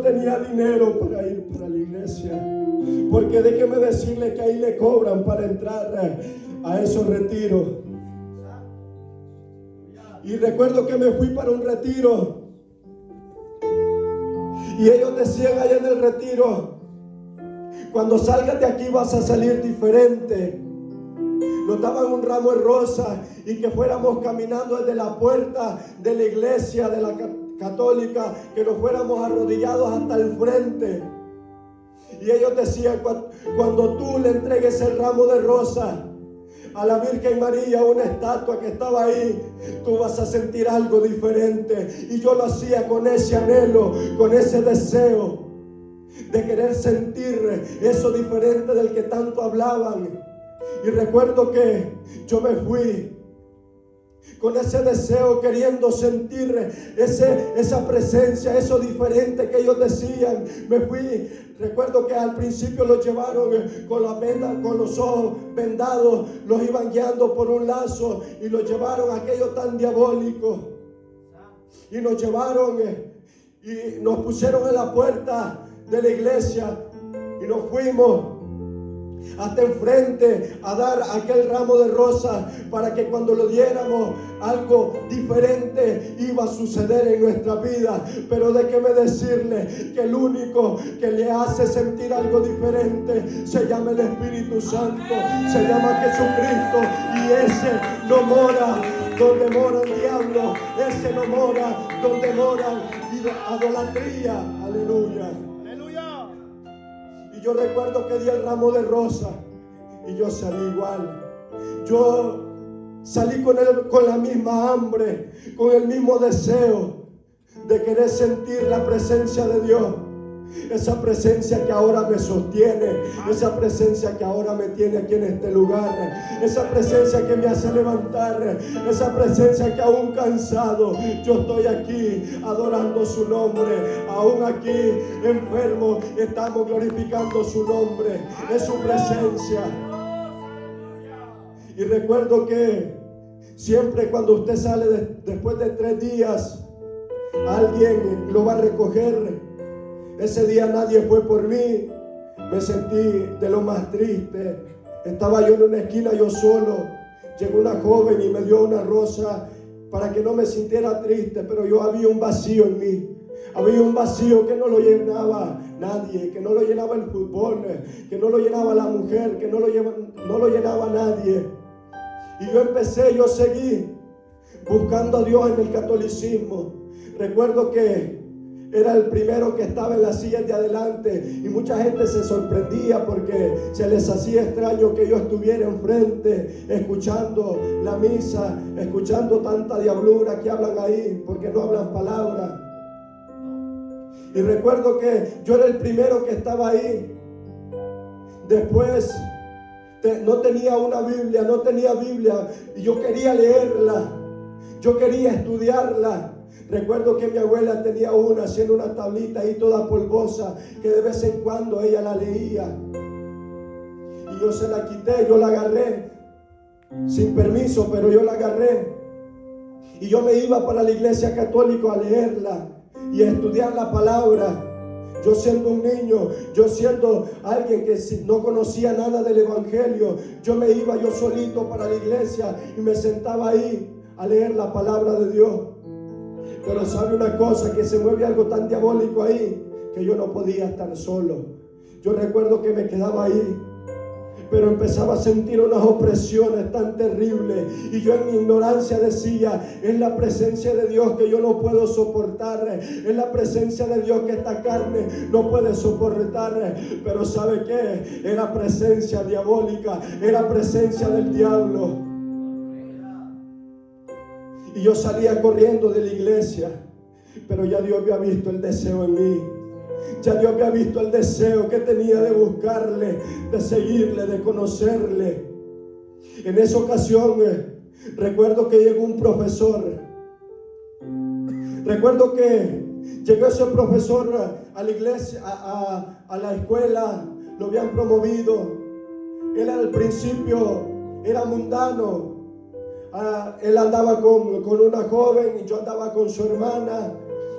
tenía dinero para ir para la iglesia, porque déjeme decirle que ahí le cobran para entrar a esos retiros. Y recuerdo que me fui para un retiro y ellos decían allá en el retiro: cuando salgas de aquí vas a salir diferente. Nos daban un ramo de rosas y que fuéramos caminando desde la puerta de la iglesia de la católica, que nos fuéramos arrodillados hasta el frente. Y ellos decían: cuando tú le entregues el ramo de rosas a la Virgen María, una estatua que estaba ahí, tú vas a sentir algo diferente. Y yo lo hacía con ese anhelo, con ese deseo de querer sentir eso diferente del que tanto hablaban. Y recuerdo que yo me fui con ese deseo, queriendo sentir esa presencia, eso diferente que ellos decían. Me fui. Recuerdo que al principio los llevaron con los ojos vendados, los iban guiando por un lazo y los llevaron a aquello tan diabólico. Y nos llevaron y nos pusieron en la puerta de la iglesia y nos fuimos hasta enfrente a dar aquel ramo de rosas, para que cuando lo diéramos algo diferente iba a suceder en nuestra vida. Pero déjeme decirle que el único que le hace sentir algo diferente se llama el Espíritu Santo, se llama Jesucristo, y ese no mora donde mora el diablo, ese no mora donde mora idolatría. Aleluya. Y yo recuerdo que di el ramo de rosa y yo salí igual. Yo salí con la misma hambre, con el mismo deseo de querer sentir la presencia de Dios. Esa presencia que ahora me sostiene, esa presencia que ahora me tiene aquí en este lugar, esa presencia que me hace levantar, esa presencia que aún cansado yo estoy aquí adorando su nombre, aún aquí enfermo estamos glorificando su nombre. Es su presencia. Y recuerdo que siempre cuando usted sale después de 3 días, alguien lo va a recoger. Ese día nadie fue por mí. Me sentí de lo más triste. Estaba yo en una esquina, yo solo. Llegó una joven y me dio una rosa para que no me sintiera triste, pero yo había un vacío en mí. Había un vacío que no lo llenaba nadie, que no lo llenaba el fútbol, que no lo llenaba la mujer, que no lo llenaba nadie. Y yo seguí buscando a Dios en el catolicismo. Recuerdo que era el primero que estaba en las sillas de adelante y mucha gente se sorprendía porque se les hacía extraño que yo estuviera enfrente escuchando la misa, escuchando tanta diablura que hablan ahí, porque no hablan palabra. Y recuerdo que yo era el primero que estaba ahí. Después no tenía una Biblia, no tenía Biblia, y yo quería leerla, yo quería estudiarla. Recuerdo que mi abuela tenía una, haciendo una tablita ahí toda polvosa, que de vez en cuando ella la leía. Y yo se la quité, yo la agarré, sin permiso, pero yo la agarré. Y yo me iba para la iglesia católica a leerla y a estudiar la palabra. Yo siendo un niño, yo siendo alguien que no conocía nada del evangelio, yo me iba yo solito para la iglesia y me sentaba ahí a leer la palabra de Dios. Pero sabe una cosa, que se mueve algo tan diabólico ahí que yo no podía estar solo. Yo recuerdo que me quedaba ahí, pero empezaba a sentir unas opresiones tan terribles y yo en mi ignorancia decía: es la presencia de Dios que yo no puedo soportar, es la presencia de Dios que esta carne no puede soportar. Pero ¿sabe qué? Era presencia diabólica, era presencia del diablo. Y yo salía corriendo de la iglesia, pero ya Dios había visto el deseo en mí. Ya Dios había visto el deseo que tenía de buscarle, de seguirle, de conocerle. En esa ocasión recuerdo que llegó un profesor. Recuerdo que llegó ese profesor a la iglesia, a la escuela, lo habían promovido. Él al principio era mundano. Él andaba con una joven y yo andaba con su hermana.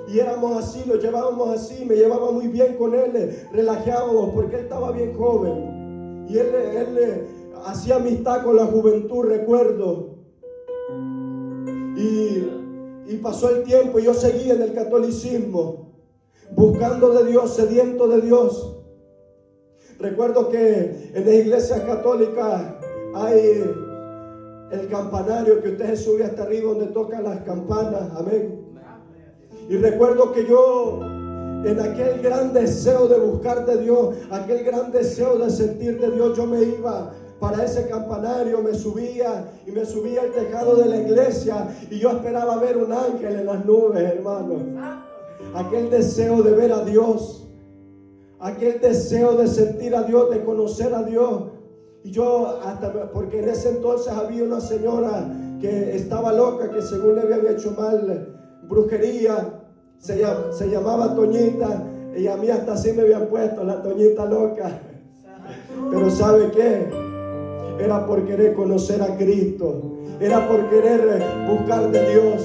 Y éramos así, lo llevábamos así, me llevaba muy bien con él, relajábamos porque él estaba bien joven. Y él hacía amistad con la juventud, recuerdo. Y pasó el tiempo y yo seguía en el catolicismo, buscando de Dios, sediento de Dios. Recuerdo que en las iglesias católicas hay el campanario que usted se sube hasta arriba donde tocan las campanas, amén. Y recuerdo que yo, en aquel gran deseo de buscar de Dios, aquel gran deseo de sentir de Dios, yo me iba para ese campanario, me subía al tejado de la iglesia y yo esperaba ver un ángel en las nubes, hermano. Aquel deseo de ver a Dios, aquel deseo de sentir a Dios, de conocer a Dios. Y yo porque en ese entonces había una señora que estaba loca, que según le habían hecho mal brujería, se llamaba Toñita, y a mí hasta así me habían puesto la Toñita loca. Pero ¿sabe qué? Era por querer conocer a Cristo, era por querer buscar de Dios.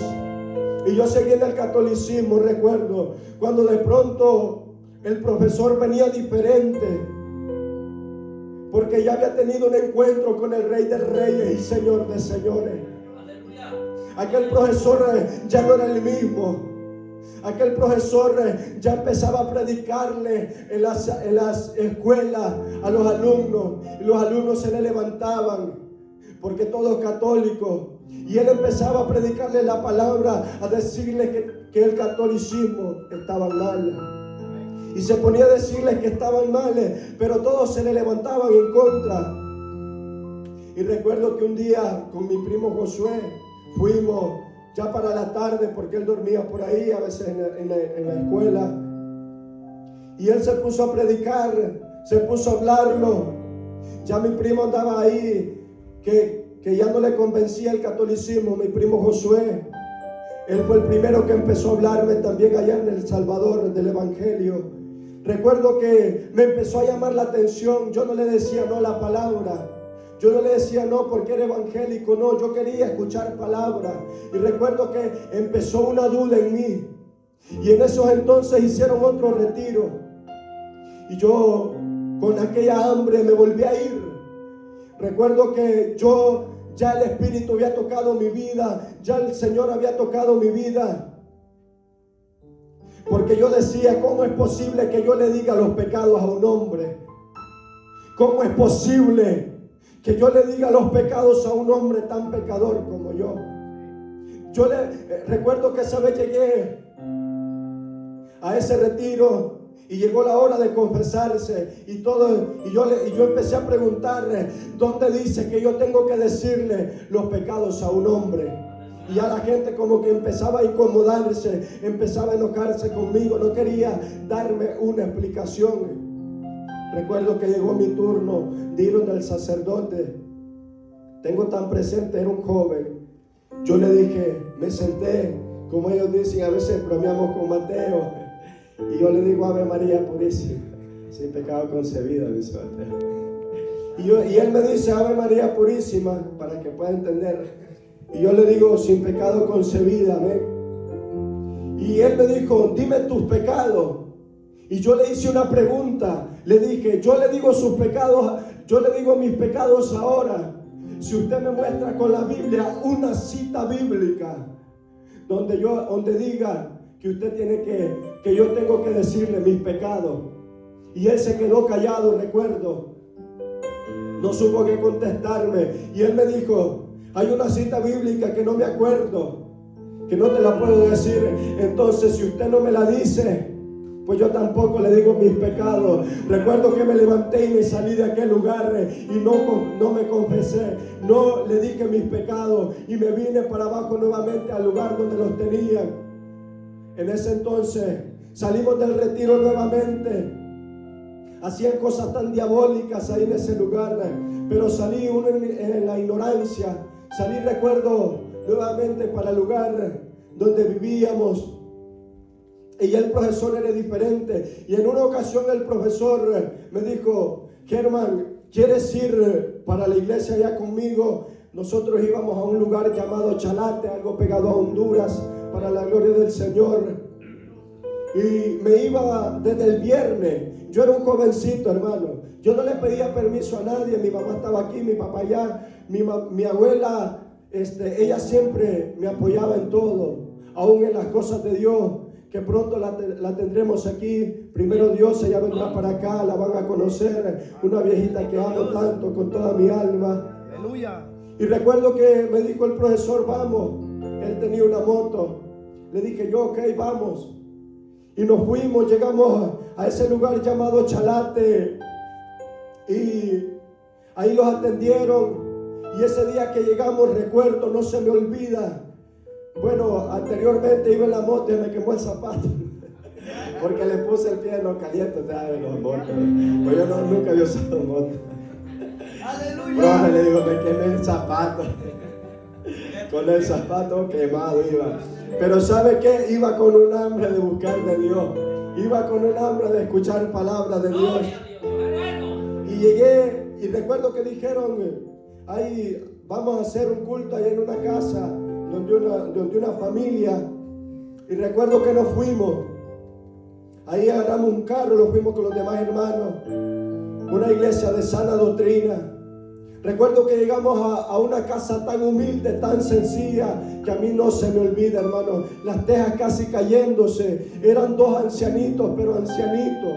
Y yo seguí en el catolicismo, recuerdo, cuando de pronto el profesor venía diferente, porque ya había tenido un encuentro con el Rey de Reyes y Señor de Señores. Aquel profesor ya no era el mismo. Aquel profesor ya empezaba a predicarle en las escuelas a los alumnos. Y los alumnos se le levantaban, porque todos católicos. Y él empezaba a predicarle la palabra, a decirle que el catolicismo estaba mal. Y se ponía a decirles que estaban mal, pero todos se le levantaban en contra. Y recuerdo que un día con mi primo Josué fuimos ya para la tarde, porque él dormía por ahí a veces en la escuela. Y él se puso a predicar, se puso a hablarlo. Ya mi primo andaba ahí, que ya no le convencía el catolicismo, mi primo Josué. Él fue el primero que empezó a hablarme también allá en El Salvador del Evangelio. Recuerdo que me empezó a llamar la atención. Yo no le decía no a la palabra. Yo no le decía no porque era evangélico, no. Yo quería escuchar palabra. Y recuerdo que empezó una duda en mí. Y en esos entonces hicieron otro retiro. Y yo con aquella hambre me volví a ir. Recuerdo que ya el Espíritu había tocado mi vida. Ya el Señor había tocado mi vida. Porque yo decía, ¿cómo es posible que yo le diga los pecados a un hombre? ¿Cómo es posible que yo le diga los pecados a un hombre tan pecador como yo? Yo recuerdo que esa vez llegué a ese retiro y llegó la hora de confesarse y todo, y yo empecé a preguntarle, ¿dónde dice que yo tengo que decirle los pecados a un hombre? Y ya la gente como que empezaba a incomodarse, empezaba a enojarse conmigo, no quería darme una explicación. Recuerdo que llegó mi turno de ir donde el sacerdote. Tengo tan presente, era un joven. Yo le dije, me senté, como ellos dicen, a veces bromeamos con Mateo, y yo le digo Ave María Purísima, sin pecado concebido, dice Mateo. Y él me dice Ave María Purísima, para que pueda entender. Y yo le digo, sin pecado concebida, amén. Y él me dijo, dime tus pecados. Y yo le hice una pregunta. Le dije, yo le digo sus pecados, yo le digo mis pecados ahora. Si usted me muestra con la Biblia una cita bíblica donde diga que usted tiene que yo tengo que decirle mis pecados. Y él se quedó callado, recuerdo. No supo qué contestarme. Y él me dijo, hay una cita bíblica que no me acuerdo, que no te la puedo decir. Entonces, si usted no me la dice, pues yo tampoco le digo mis pecados. Recuerdo que me levanté y me salí de aquel lugar y no me confesé, no le dije mis pecados y me vine para abajo nuevamente al lugar donde los tenían. En ese entonces salimos del retiro nuevamente. Hacían cosas tan diabólicas ahí en ese lugar, pero salí uno en la ignorancia. Salí, recuerdo, nuevamente para el lugar donde vivíamos. Y el profesor era diferente. Y en una ocasión el profesor me dijo, Germán, ¿quieres ir para la iglesia allá conmigo? Nosotros íbamos a un lugar llamado Chalate, algo pegado a Honduras, para la gloria del Señor. y me iba desde el viernes. Yo era un jovencito, hermano. Yo no le pedía permiso a nadie. Mi mamá estaba aquí, mi papá allá. Mi abuela, ella siempre me apoyaba en todo, aún en las cosas de Dios, que pronto la tendremos aquí. Primero Dios, ella vendrá para acá, la van a conocer. Una viejita que amo tanto con toda mi alma. Aleluya. Y recuerdo que me dijo el profesor, vamos. Él tenía una moto. Le dije yo, ok, vamos. Y nos fuimos, llegamos a ese lugar llamado Chalate. Y ahí los atendieron. Y ese día que llegamos, recuerdo, no se me olvida. Bueno, anteriormente iba en la moto y me quemó el zapato. Porque le puse el pie en los calientes de los motos. Pues yo nunca había usado moto. Aleluya. Profe, le digo, me quemé el zapato. Con el zapato quemado iba. Pero ¿sabe qué? Iba con un hambre de buscar de Dios. Iba con un hambre de escuchar palabras de Dios. Y llegué y recuerdo que dijeron, ahí vamos a hacer un culto ahí en una casa donde una familia. Y recuerdo que nos fuimos. Ahí agarramos un carro, nos fuimos con los demás hermanos. Una iglesia de sana doctrina. Recuerdo que llegamos a una casa tan humilde, tan sencilla, que a mí no se me olvida, hermano. Las tejas casi cayéndose. Eran dos ancianitos, pero ancianitos.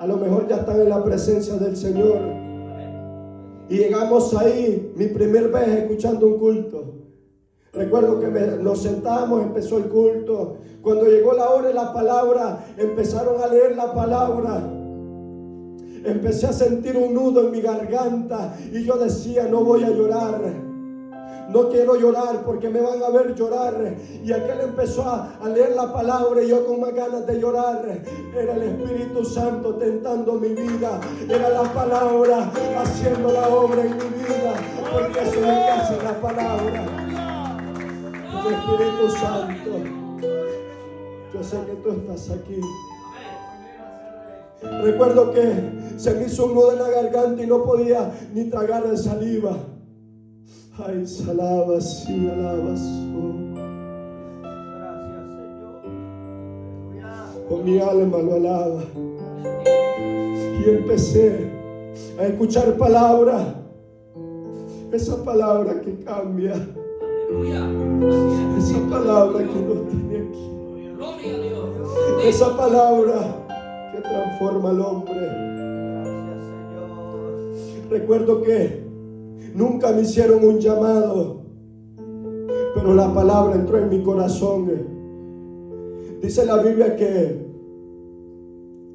A lo mejor ya están en la presencia del Señor. Y llegamos ahí, mi primer vez escuchando un culto. Recuerdo que nos sentamos, empezó el culto. Cuando llegó la hora de la palabra, empezaron a leer la palabra. Empecé a sentir un nudo en mi garganta y yo decía, no voy a llorar. No quiero llorar porque me van a ver llorar. Y aquel empezó a leer la palabra y yo con más ganas de llorar. Era el Espíritu Santo tentando mi vida. Era la palabra haciendo la obra en mi vida. Porque eso es lo que hace la palabra. El Espíritu Santo. Yo sé que tú estás aquí. Recuerdo que se me hizo un nudo en la garganta y no podía ni tragar de saliva. Ay, alabas y alabas. Gracias, Señor. Con mi alma lo alaba. Y empecé a escuchar palabra. Esa palabra que cambia. Esa palabra que nos tiene aquí. Esa palabra que transforma al hombre. Gracias, Señor. Recuerdo que nunca me hicieron un llamado, pero la palabra entró en mi corazón. Dice la Biblia que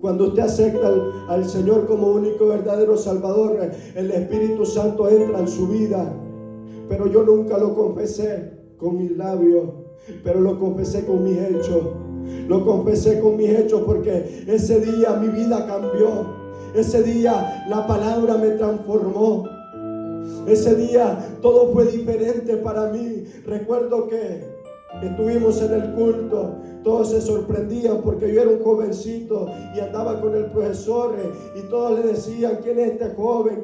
cuando usted acepta al Señor como único verdadero Salvador, el Espíritu Santo entra en su vida. Pero yo nunca lo confesé con mis labios, pero lo confesé con mis hechos. Lo confesé con mis hechos porque ese día mi vida cambió. Ese día la palabra me transformó. Ese día todo fue diferente para mí. Recuerdo que estuvimos en el culto. Todos se sorprendían porque yo era un jovencito y andaba con el profesor y todos le decían, ¿quién es este joven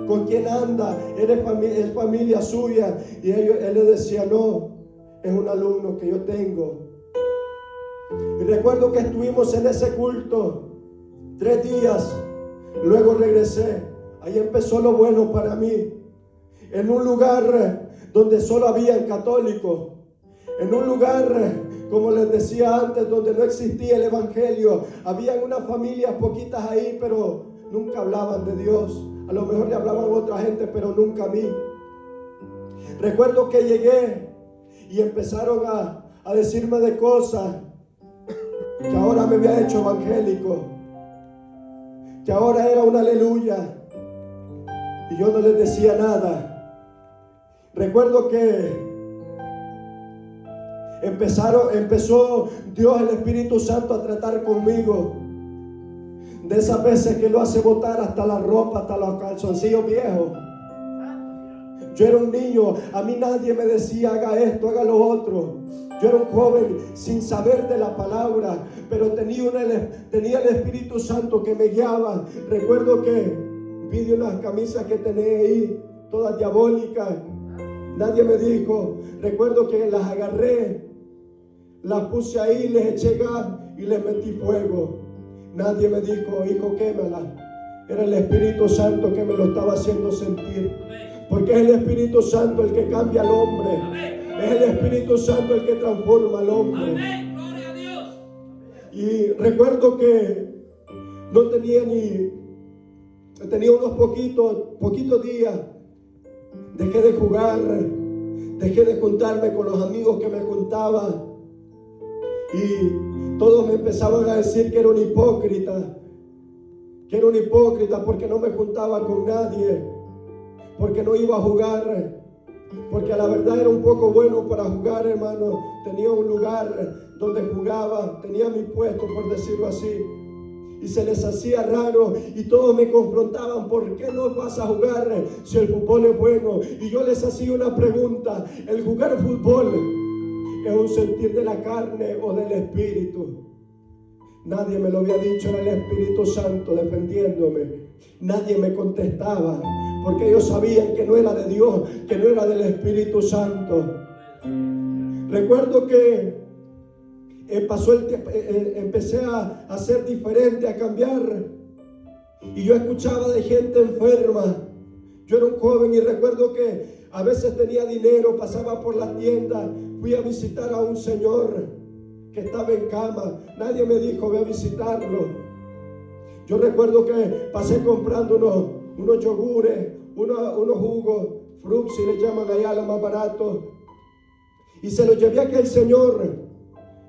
con quién anda? Es familia suya. Y él le decía, no, es un alumno que yo tengo. Y recuerdo que estuvimos en ese culto 3 días. Luego regresé. Ahí empezó lo bueno para mí. En un lugar donde solo había católicos. En un lugar, como les decía antes, donde no existía el evangelio. Habían unas familias poquitas ahí, pero nunca hablaban de Dios. A lo mejor le hablaban a otra gente, pero nunca a mí. Recuerdo que llegué y empezaron a decirme de cosas que ahora me había hecho evangélico, que ahora era un aleluya, y yo no les decía nada. Recuerdo que empezó Dios, el Espíritu Santo, a tratar conmigo. De esas veces que lo hace botar hasta la ropa, hasta los calzoncillos viejos. Yo era un niño, a mí nadie me decía haga esto, haga lo otro. Yo era un joven sin saber de la palabra, pero tenía el Espíritu Santo que me guiaba. Recuerdo que vi de unas camisas que tenía ahí, todas diabólicas. Nadie me dijo. Recuerdo que las agarré las puse ahí, les eché gas y les metí fuego. Nadie me dijo, hijo, quémala. Era el Espíritu Santo que me lo estaba haciendo sentir. Porque es el Espíritu Santo el que cambia al hombre. Es el Espíritu Santo el que transforma al hombre. Amén. Gloria a Dios. Y recuerdo que no tenía tenía unos poquitos días. Dejé de jugar, dejé de juntarme con los amigos que me juntaba. Y todos me empezaban a decir que era un hipócrita. Que era un hipócrita porque no me juntaba con nadie. Porque no iba a jugar. Porque a la verdad era un poco bueno para jugar, hermano. Tenía un lugar donde jugaba. Tenía mi puesto, por decirlo así. Y se les hacía raro y todos me confrontaban, ¿por qué no vas a jugar si el fútbol es bueno? Y yo les hacía una pregunta, ¿el jugar fútbol es un sentir de la carne o del Espíritu? Nadie me lo había dicho, era el Espíritu Santo defendiéndome. Nadie me contestaba, porque ellos sabían que no era de Dios, que no era del Espíritu Santo. Recuerdo que pasó el tiempo, empecé a ser diferente, a cambiar. Y yo escuchaba de gente enferma. Yo era un joven y recuerdo que a veces tenía dinero, pasaba por la tienda, fui a visitar a un señor que estaba en cama. Nadie me dijo, ve a visitarlo. Yo recuerdo que pasé comprando unos yogures, unos jugos, fruits, si le llaman allá, los más baratos. Y se los llevé a aquel señor.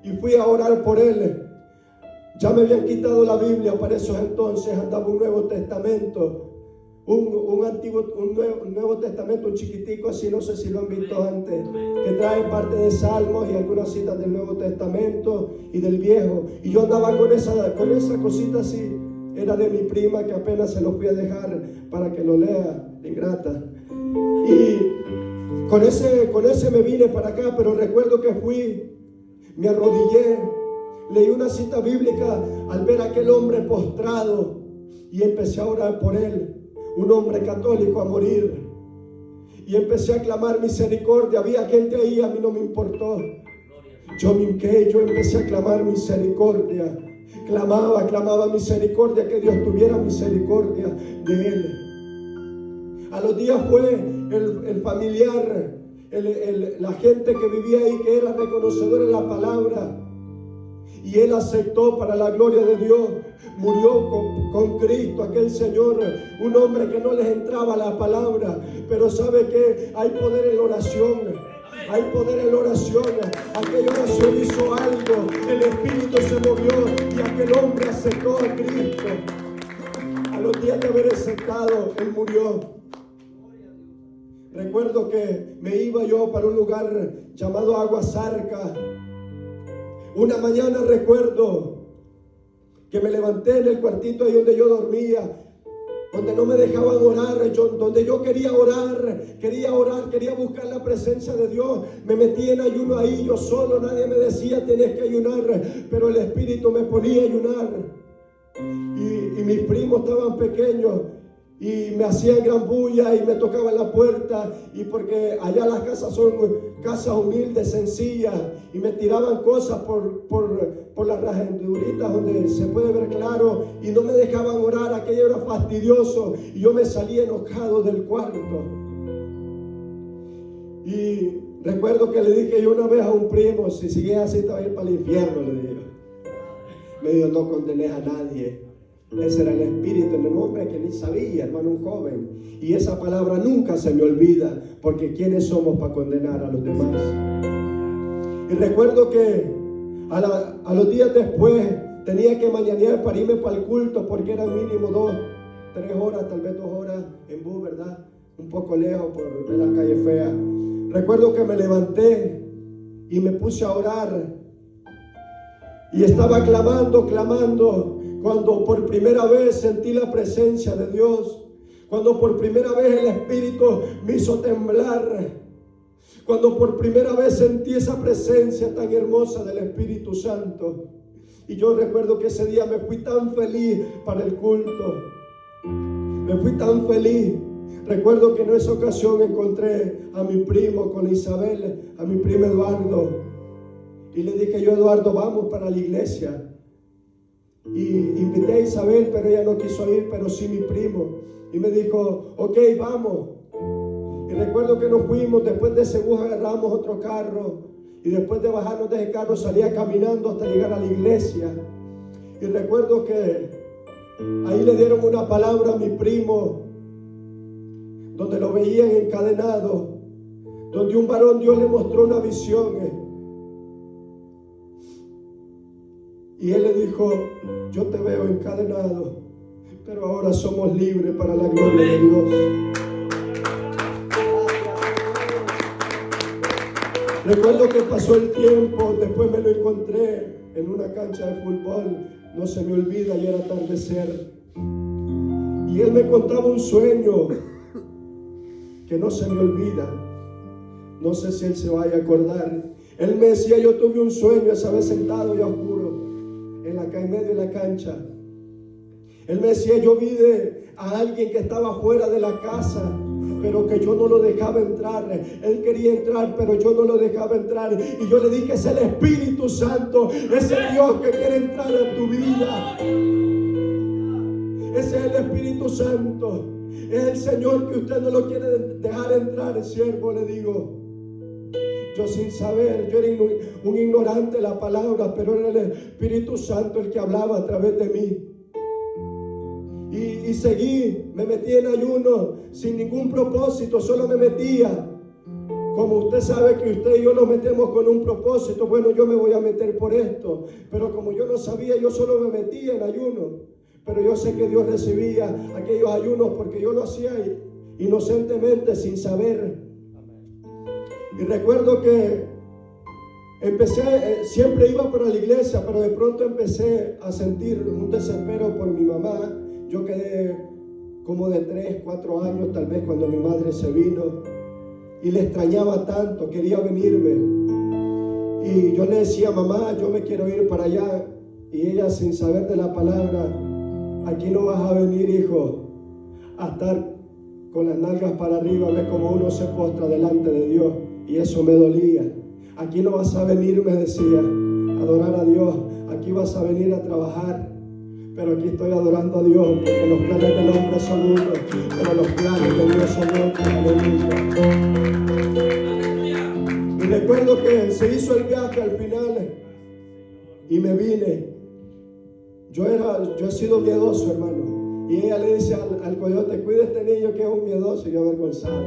Y fui a orar por él. Ya me habían quitado la Biblia para esos entonces. Andaba un Nuevo Testamento. Un Nuevo Testamento, un chiquitico así, no sé si lo han visto antes. Que trae parte de Salmos y algunas citas del Nuevo Testamento y del Viejo. Y yo andaba con esa cosita así. Era de mi prima que apenas se lo fui a dejar para que lo lea. Ingrata. Y con ese me vine para acá, pero recuerdo que fui. Me arrodillé, leí una cita bíblica al ver a aquel hombre postrado y empecé a orar por él, un hombre católico a morir. Y empecé a clamar misericordia. Había gente ahí, a mí no me importó. Yo me hinqué, yo empecé a clamar misericordia. Clamaba misericordia, que Dios tuviera misericordia de él. A los días fue el familiar, la gente que vivía ahí, que era reconocedora de la palabra, y él aceptó para la gloria de Dios. Murió con Cristo aquel señor, un hombre que no les entraba la palabra, pero sabe que hay poder en la oración. Hay poder en la oración. Aquella oración hizo algo, el Espíritu se movió y aquel hombre aceptó a Cristo. A los días de haber aceptado, él murió. Recuerdo que me iba yo para un lugar llamado Aguasarca. Una mañana recuerdo que me levanté en el cuartito ahí donde yo dormía, donde no me dejaban orar, donde yo quería orar, quería buscar la presencia de Dios. Me metí en ayuno ahí yo solo, nadie me decía tienes que ayunar, pero el Espíritu me ponía a ayunar. Y mis primos estaban pequeños y me hacían gran bulla y me tocaban la puerta, y porque allá las casas son casas humildes, sencillas, y me tiraban cosas por las rajaduritas donde se puede ver claro, y no me dejaban orar. Aquello era fastidioso y yo me salí enojado del cuarto. Y recuerdo que le dije yo una vez a un primo, si sigues así te vas a ir para el infierno, le digo. Me dijo, no condenes a nadie. Ese era el Espíritu en el hombre que ni sabía, hermano, un joven. Y esa palabra nunca se me olvida, porque ¿quiénes somos para condenar a los demás? Y recuerdo que a los días después tenía que mañanear para irme para el culto, porque era mínimo 2-3 horas, tal vez 2 horas en bus, ¿verdad? Un poco lejos por la calle fea. Recuerdo que me levanté y me puse a orar. Y estaba clamando, cuando por primera vez sentí la presencia de Dios, cuando por primera vez el Espíritu me hizo temblar, cuando por primera vez sentí esa presencia tan hermosa del Espíritu Santo. Y yo recuerdo que ese día me fui tan feliz para el culto, me fui tan feliz. Recuerdo que en esa ocasión encontré a mi primo con Isabel, a mi primo Eduardo. Y le dije yo, Eduardo, vamos para la iglesia. Y invité a Isabel, pero ella no quiso ir, pero sí mi primo. Y me dijo, ok, vamos. Y recuerdo que nos fuimos, después de ese bus agarramos otro carro. Y después de bajarnos de ese carro salía caminando hasta llegar a la iglesia. Y recuerdo que ahí le dieron una palabra a mi primo, donde lo veían encadenado, donde un varón Dios le mostró una visión. Y él le dijo, yo te veo encadenado, pero ahora somos libres para la gloria de Dios. Recuerdo que pasó el tiempo, después me lo encontré en una cancha de fútbol, no se me olvida, y era atardecer. Y él me contaba un sueño que no se me olvida. No sé si él se vaya a acordar. Él me decía, yo tuve un sueño esa vez sentado y oscuro en medio de la cancha. Él me decía, yo vi a alguien que estaba fuera de la casa, pero que yo no lo dejaba entrar. Él quería entrar, pero yo no lo dejaba entrar. Y yo le dije, es el Espíritu Santo, es el Dios que quiere entrar a tu vida. Ese es el Espíritu Santo. Es el Señor que usted no lo quiere dejar entrar, siervo, le digo. Yo sin saber, yo era un ignorante de la palabra, pero era el Espíritu Santo el que hablaba a través de mí. Y seguí, me metí en ayuno sin ningún propósito, solo me metía. Como usted sabe que usted y yo nos metemos con un propósito, bueno, yo me voy a meter por esto. Pero como yo no sabía, yo solo me metía en ayuno. Pero yo sé que Dios recibía aquellos ayunos porque yo lo hacía inocentemente, sin saber. Y recuerdo que siempre iba para la iglesia, pero de pronto empecé a sentir un desespero por mi mamá. Yo quedé como de 3, 4 años tal vez cuando mi madre se vino y le extrañaba tanto, quería venirme. Y yo le decía, mamá, yo me quiero ir para allá. Y ella, sin saber de la palabra, aquí no vas a venir, hijo, a estar con las nalgas para arriba, ve como uno se postra delante de Dios. Y eso me dolía. Aquí no vas a venir, me decía, a adorar a Dios. Aquí vas a venir a trabajar. Pero aquí estoy adorando a Dios, porque los planes del hombre son unos, pero los planes de Dios son otros. Aleluya. Y recuerdo que se hizo el viaje al final y me vine. Yo he sido miedoso, hermano. Y ella le dice al coyote, cuida a este niño que es un miedoso. Y yo avergonzado,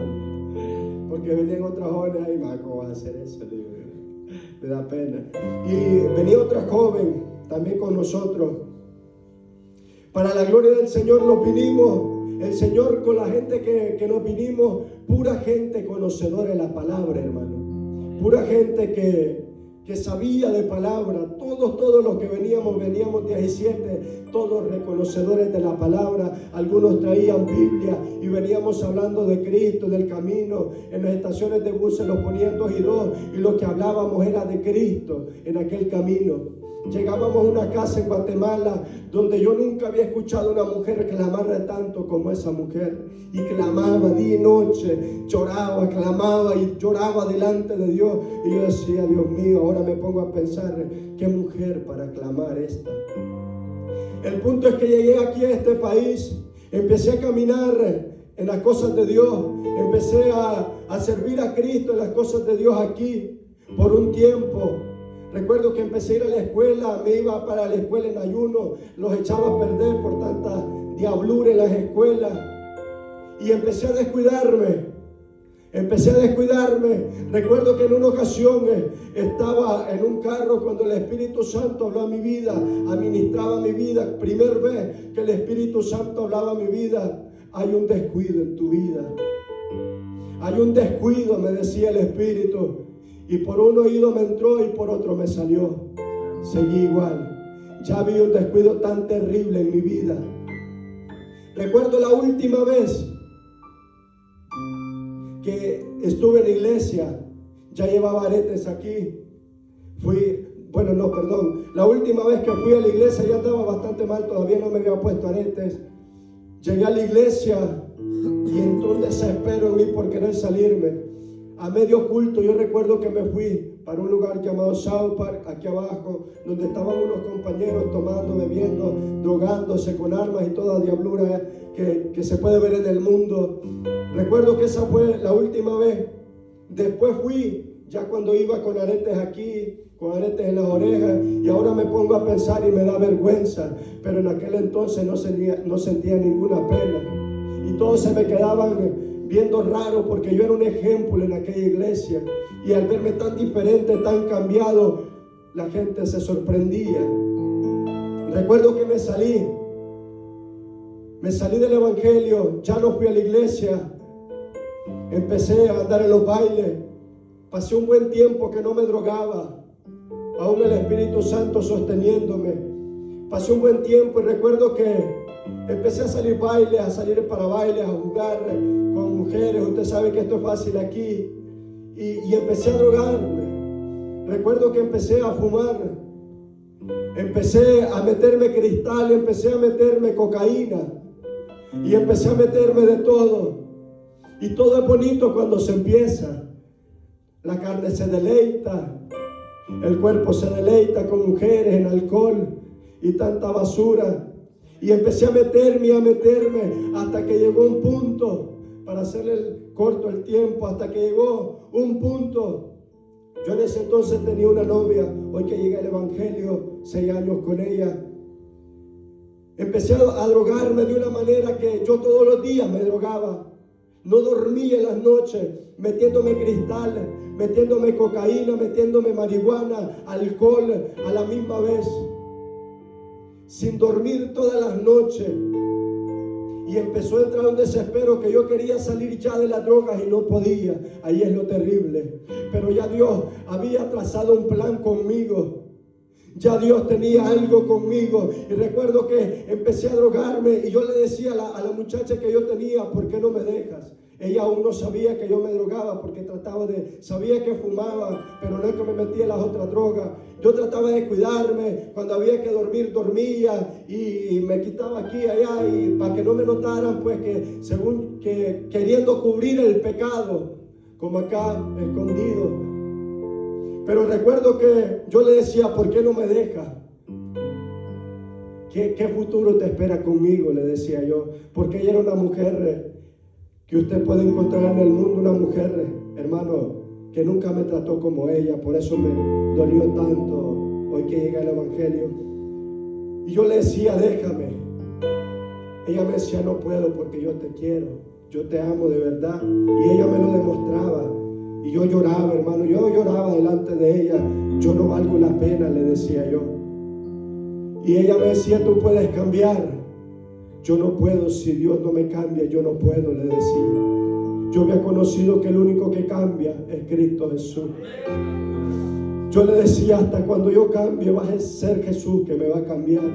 porque venían otras jóvenes ahí, ¿cómo vas a hacer eso? Digo, me da pena. Y venía otra joven también con nosotros. Para la gloria del Señor nos vinimos, el Señor con la gente que nos vinimos, pura gente conocedora de la palabra, hermano. Pura gente que sabía de palabra. Todos los que veníamos 17, todos reconocedores de la palabra. Algunos traían Biblia y veníamos hablando de Cristo, del camino. En las estaciones de buses los ponían 2 y 2 y lo que hablábamos era de Cristo en aquel camino. Llegábamos a una casa en Guatemala donde yo nunca había escuchado a una mujer clamar tanto como esa mujer. Y clamaba día y noche, lloraba, clamaba y lloraba delante de Dios. Y yo decía, Dios mío, ahora me pongo a pensar, qué mujer para clamar esta. El punto es que llegué aquí a este país, empecé a caminar en las cosas de Dios, empecé a servir a Cristo en las cosas de Dios aquí por un tiempo. Recuerdo que empecé a ir a la escuela, me iba para la escuela en ayuno, los echaba a perder por tanta diablura en las escuelas y empecé a descuidarme. Recuerdo que en una ocasión estaba en un carro cuando el Espíritu Santo habló a mi vida, administraba mi vida. Primera vez que el Espíritu Santo hablaba a mi vida, hay un descuido en tu vida. Hay un descuido, me decía el Espíritu. Y por un oído me entró y por otro me salió. Seguí igual. Ya había un descuido tan terrible en mi vida. Recuerdo la última vez que estuve en la iglesia. Ya llevaba aretes aquí. La última vez que fui a la iglesia ya estaba bastante mal. Todavía no me había puesto aretes. Llegué a la iglesia y entró un desespero en mí por querer salirme. a medio culto, yo recuerdo que me fui para un lugar llamado South Park, aquí abajo, donde estaban unos compañeros tomando, bebiendo, drogándose con armas y toda diablura que se puede ver en el mundo. Recuerdo que esa fue la última vez. Después fui, ya cuando iba con aretes aquí, con aretes en las orejas, y ahora me pongo a pensar y me da vergüenza, pero en aquel entonces no sentía ninguna pena. Y todos se me quedaban viendo raro porque yo era un ejemplo en aquella iglesia, y al verme tan diferente, tan cambiado, la gente se sorprendía. Recuerdo que me salí del evangelio, ya no fui a la iglesia, empecé a andar en los bailes, pasé un buen tiempo que no me drogaba, aún el Espíritu Santo sosteniéndome. Pasé un buen tiempo y recuerdo que empecé a salir para bailes, a jugar con mujeres. Usted sabe que esto es fácil aquí. Y empecé a drogarme. Recuerdo que empecé a fumar. Empecé a meterme cristal, empecé a meterme cocaína. Y empecé a meterme de todo. Y todo es bonito cuando se empieza. La carne se deleita. El cuerpo se deleita con mujeres, en alcohol y tanta basura. Y empecé a meterme, hasta que llegó un punto, para hacerle corto el tiempo, hasta que llegó un punto. Yo en ese entonces tenía una novia, hoy que llegué al evangelio, 6 años con ella. Empecé a drogarme de una manera que yo todos los días me drogaba. No dormía en las noches, metiéndome cristales, metiéndome cocaína, metiéndome marihuana, alcohol a la misma vez. Sin dormir todas las noches. Y empezó a entrar un desespero que yo quería salir ya de las drogas y no podía. Ahí es lo terrible. Pero ya Dios había trazado un plan conmigo. Ya Dios tenía algo conmigo. Y recuerdo que empecé a drogarme y yo le decía a la muchacha que yo tenía, ¿por qué no me dejas? Ella aún no sabía que yo me drogaba porque sabía que fumaba, pero no es que me metía en las otras drogas. Yo trataba de cuidarme, cuando había que dormir, dormía y me quitaba aquí y allá, y para que no me notaran, pues que según que queriendo cubrir el pecado, como acá escondido. Pero recuerdo que yo le decía, ¿por qué no me dejas? ¿Qué futuro te espera conmigo? Le decía yo, porque ella era una mujer que usted puede encontrar en el mundo, una mujer, hermano, que nunca me trató como ella. Por eso me dolió tanto hoy que llega el evangelio. Y yo le decía, déjame. Ella me decía, no puedo porque yo te quiero, yo te amo de verdad. Y ella me lo demostraba. Y yo lloraba, hermano, yo lloraba delante de ella. Yo no valgo la pena, le decía yo. Y ella me decía, tú puedes cambiar. Yo no puedo, si Dios no me cambia, yo no puedo, le decía. Yo había conocido que el único que cambia es Cristo Jesús. Yo le decía, hasta cuando yo cambie va a ser Jesús que me va a cambiar.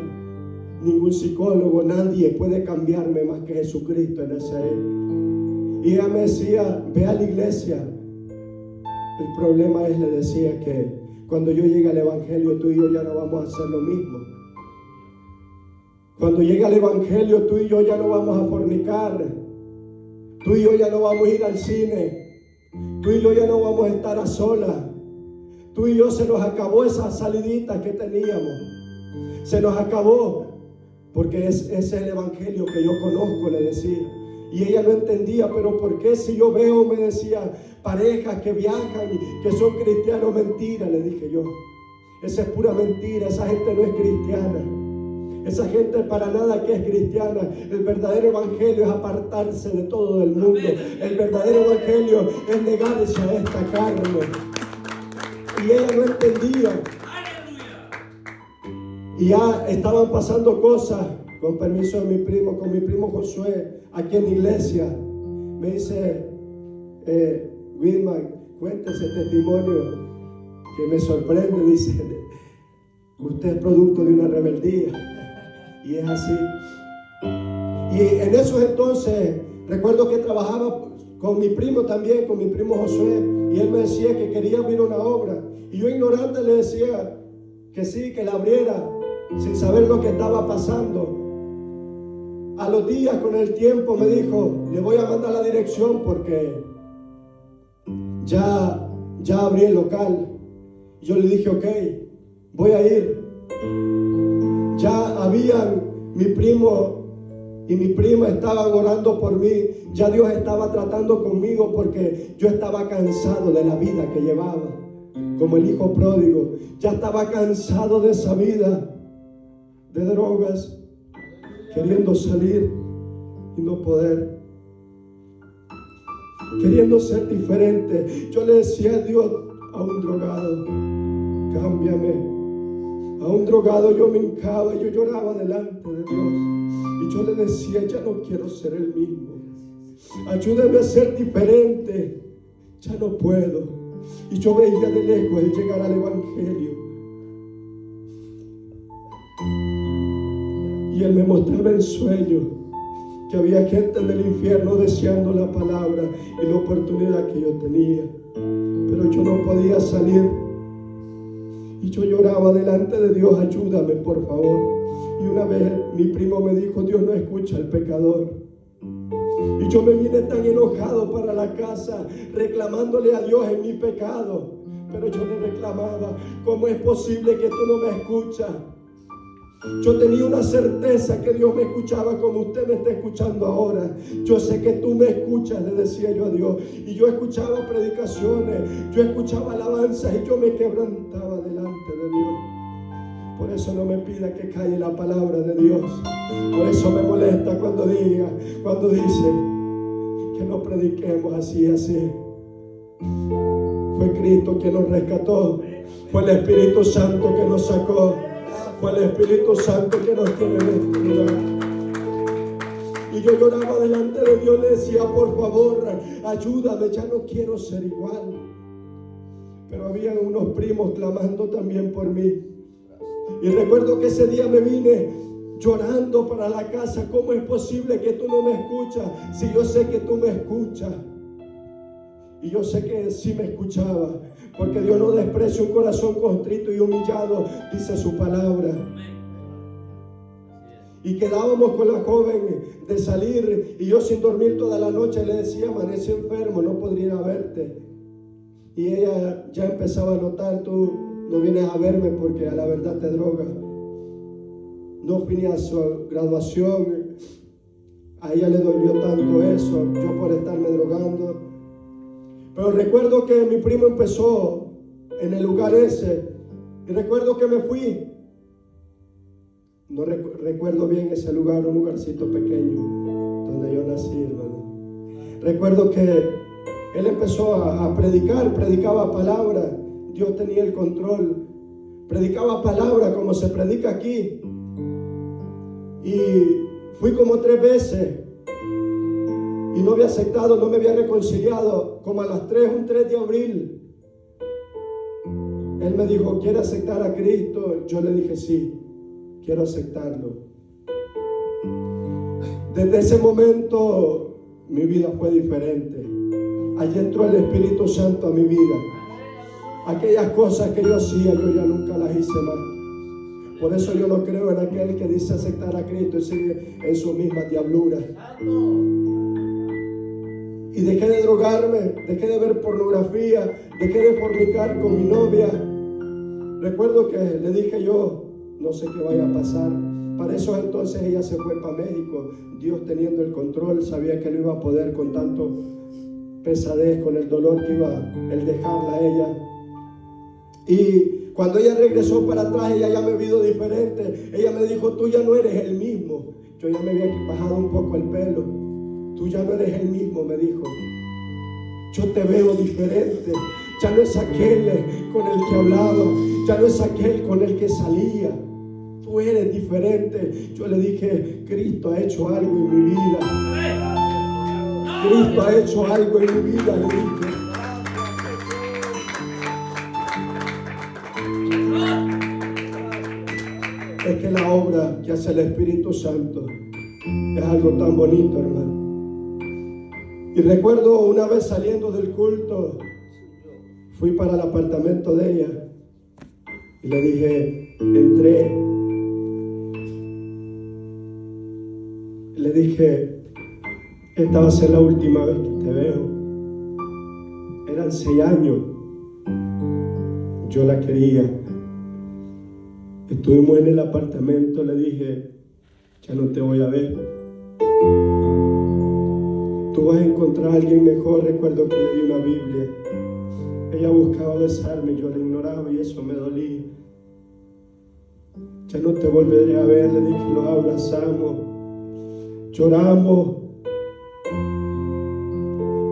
Ningún psicólogo, nadie puede cambiarme más que Jesucristo en Nazaret. Y ella me decía, ve a la iglesia. El problema es, le decía, que cuando yo llegue al evangelio, tú y yo ya no vamos a hacer lo mismo. Cuando llegue al evangelio, tú y yo ya no vamos a fornicar. Tú y yo ya no vamos a ir al cine. Tú y yo ya no vamos a estar a solas. Tú y yo se nos acabó esa salidita que teníamos. Se nos acabó. Porque ese es el evangelio que yo conozco, le decía. Y ella no entendía, pero ¿por qué si yo veo, me decía, parejas que viajan y que son cristianos? Mentira, le dije yo. Esa es pura mentira, esa gente no es cristiana. Esa gente para nada que es cristiana. El verdadero evangelio es apartarse de todo el mundo. El verdadero evangelio es negarse a esta carne. Y ella no entendía. Y ya estaban pasando cosas, con permiso de mi primo, con mi primo Josué, aquí en la iglesia. Me dice, Wilma, cuéntese ese testimonio que me sorprende. Dice, usted es producto de una rebeldía. Y es así. Y en esos entonces, recuerdo que trabajaba con mi primo también, con mi primo Josué. Y él me decía que quería abrir una obra. Y yo ignorante le decía que sí, que la abriera, sin saber lo que estaba pasando. A los días, con el tiempo, me dijo, le voy a mandar la dirección porque ya abrí el local. Yo le dije, ok, voy a ir. Ya habían, mi primo y mi prima estaban orando por mí. Ya Dios estaba tratando conmigo porque yo estaba cansado de la vida que llevaba, como el hijo pródigo. Ya estaba cansado de esa vida de drogas, queriendo salir y no poder, queriendo ser diferente. Yo le decía a Dios, a un drogado, cámbiame. A un drogado yo me hincaba, yo lloraba delante de Dios y yo le decía, ya no quiero ser el mismo. Ayúdame a ser diferente, ya no puedo. Y yo veía de lejos el llegar al Evangelio y Él me mostraba en sueño que había gente del infierno deseando la palabra y la oportunidad que yo tenía, pero yo no podía salir. Y yo lloraba delante de Dios, ayúdame por favor. Y una vez mi primo me dijo, Dios no escucha al pecador. Y yo me vine tan enojado para la casa, reclamándole a Dios en mi pecado. Pero yo le reclamaba, ¿cómo es posible que tú no me escuchas? Yo tenía una certeza que Dios me escuchaba como usted me está escuchando ahora. Yo sé que tú me escuchas, le decía yo a Dios. Y yo escuchaba predicaciones, yo escuchaba alabanzas y yo me quebrantaba delante de Dios. Por eso no me pida que calle la palabra de Dios. Por eso me molesta cuando dice que no prediquemos así. Fue Cristo quien nos rescató. Fue el Espíritu Santo que nos sacó. Fue el Espíritu Santo que nos tiene vestido. Y yo lloraba delante de Dios, le decía, por favor, ayúdame, ya no quiero ser igual. Pero había unos primos clamando también por mí. Y recuerdo que ese día me vine llorando para la casa. ¿Cómo es posible que tú no me escuchas? Si yo sé que tú me escuchas. Y yo sé que sí me escuchaba, porque Dios no desprecia un corazón contrito y humillado, dice su palabra. Y quedábamos con la joven de salir, y yo sin dormir toda la noche le decía, amanecí enfermo, no podría ir a verte. Y ella ya empezaba a notar, tú no vienes a verme porque a la verdad te drogas. No fui a su graduación, a ella le dolió tanto eso, yo por estarme drogando. Pero recuerdo que mi primo empezó en el lugar ese. Y recuerdo que me fui. No recuerdo bien ese lugar, un lugarcito pequeño donde yo nací, hermano. Recuerdo que él empezó a predicar, predicaba palabra. Dios tenía el control. Predicaba palabra como se predica aquí. Y fui como 3 veces. Y no había aceptado, no me había reconciliado. Como a las 3, un 3 de abril, él me dijo, ¿quiere aceptar a Cristo? Yo le dije, sí, quiero aceptarlo. Desde ese momento, mi vida fue diferente. Allí entró el Espíritu Santo a mi vida. Aquellas cosas que yo hacía, yo ya nunca las hice más. Por eso yo no creo en aquel que dice aceptar a Cristo y sigue en su misma diablura. Y dejé de drogarme, dejé de ver pornografía, dejé de fornicar con mi novia. Recuerdo que le dije yo, no sé qué vaya a pasar. Para eso entonces ella se fue para México. Dios teniendo el control, sabía que no iba a poder con tanto pesadez, con el dolor que iba el dejarla a ella. Y cuando ella regresó para atrás, ella ya me vio diferente. Ella me dijo, tú ya no eres el mismo. Yo ya me había bajado un poco el pelo. Tú ya no eres el mismo, me dijo. Yo te veo diferente. Ya no es aquel con el que hablaba. Ya no es aquel con el que salía. Tú eres diferente. Yo le dije, Cristo ha hecho algo en mi vida. Cristo ha hecho algo en mi vida, le dije. Es que la obra que hace el Espíritu Santo es algo tan bonito, hermano. Y recuerdo una vez saliendo del culto, fui para el apartamento de ella y le dije, entré, le dije, esta va a ser la última vez que te veo, Eran 6 años. Yo la quería. Estuvimos en el apartamento, le dije, ya no te voy a ver. Tú vas a encontrar a alguien mejor. Recuerdo que le di una Biblia. Ella buscaba besarme, yo la ignoraba y eso me dolía. Ya no te volveré a ver, le dije, lo abrazamos, lloramos.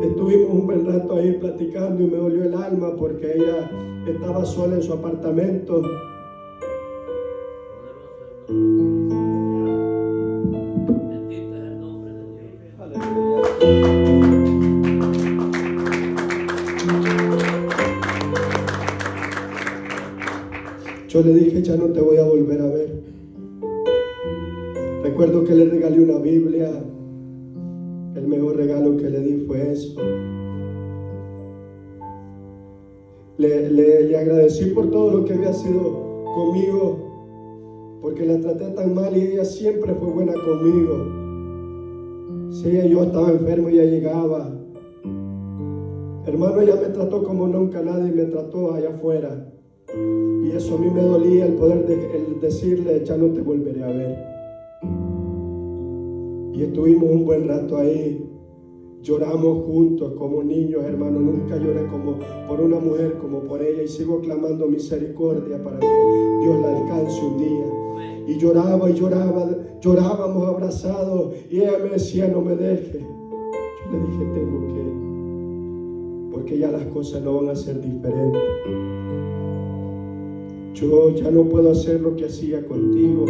Estuvimos un buen rato ahí platicando y me dolió el alma porque ella estaba sola en su apartamento. Bendito es el nombre de Dios. Yo le dije, ya no te voy a volver a ver. Recuerdo que le regalé una Biblia. El mejor regalo que le di fue eso. Le agradecí por todo lo que había sido conmigo, porque la traté tan mal y ella siempre fue buena conmigo. Si yo estaba enfermo, ella llegaba. Hermano, ella me trató como nunca nadie me trató allá afuera. Y eso a mí me dolía, el poder el decirle, ya no te volveré a ver. Y estuvimos un buen rato ahí. Lloramos juntos como niños, hermano. Nunca lloré como por una mujer como por ella. Y sigo clamando misericordia para que Dios la alcance un día. Y lloraba y lloraba. Llorábamos abrazados. Y ella me decía, no me dejes. Yo le dije, tengo que. Porque ya las cosas no van a ser diferentes. Yo ya no puedo hacer lo que hacía contigo.